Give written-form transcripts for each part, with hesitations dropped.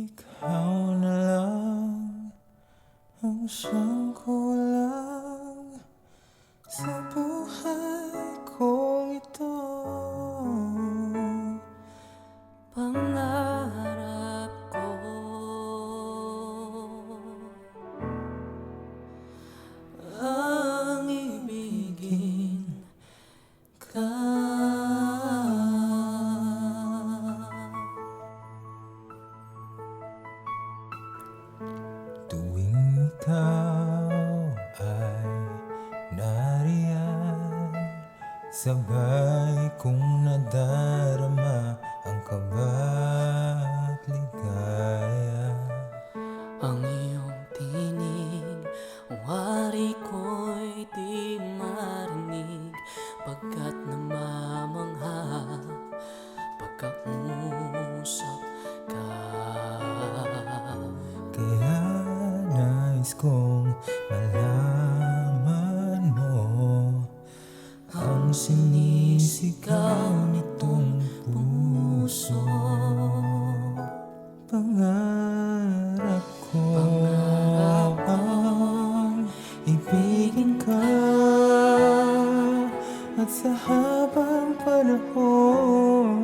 Ikaw na lang ang siyang kulang sa buhay kong ito. Pangarap ko ang ibigin ka. Tuwing ikaw ay nariyan, sabay kong nadarama ang kaba't ligaya. Ang iyong tinig, wari ko'y di marinig, pagkat namamangha pagkausap ka. Kaya nais kong malaman mo ang sinisigaw nitong puso. Pangarap ko ang ibigin ka, at sa habang panahon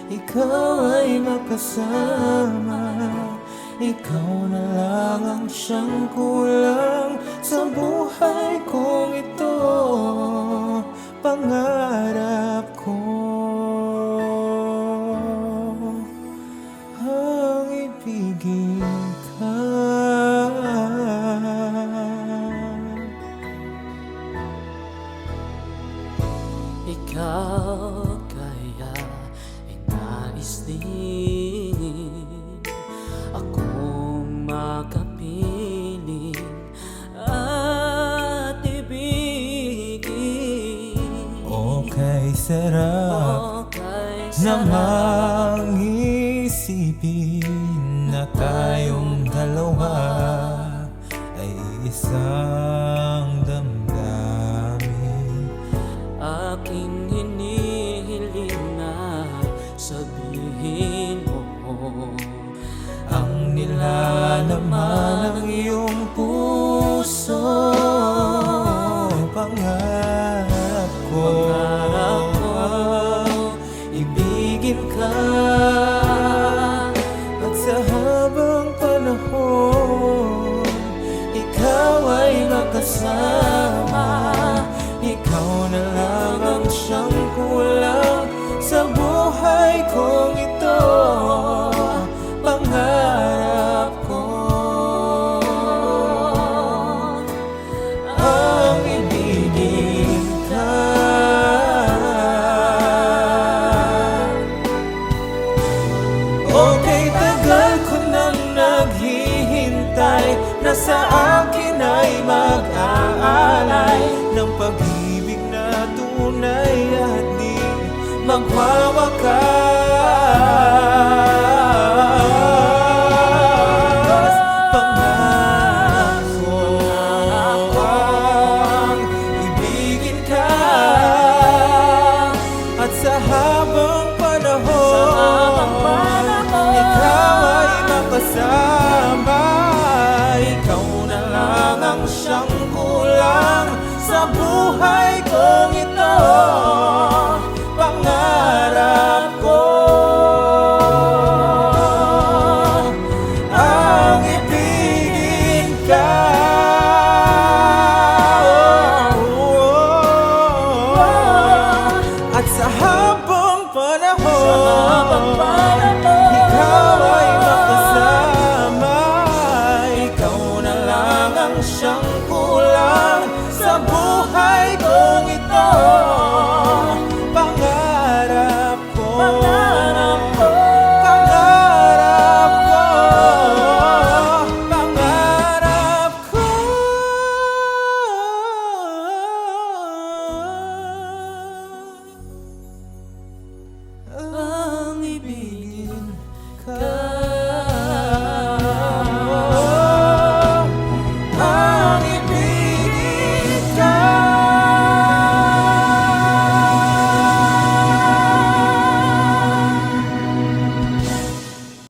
ikaw ay makasama. Ikaw na lang ang siyang kulang sa buhay kong ito. Pangarap ko ang ibigin ka. Ikaw kaya ay nais din akong makapiling at ibigin. Okay, sarap namang isipin na tayong dalawa ay isang damdamin. Aking hinihiling na sabihin mo Ang nilalaman ng iyong puso. Pangarap ko ibigin ka, at sa habang panahon ikaw ay makasama. Ikaw na lang ang siyang kulang sa buhay kong ito. Pangarap ko ang ibigin ka. Okay, tagal ko nang naghihintay na sa akin ay mag-aalay ng pag-ibig na tunay at di magwawakas. Pangarap ko ang ibigin ka, at sa habang panahon ikaw ay makasama. Ikaw na lang ang siyang kulang sa buhay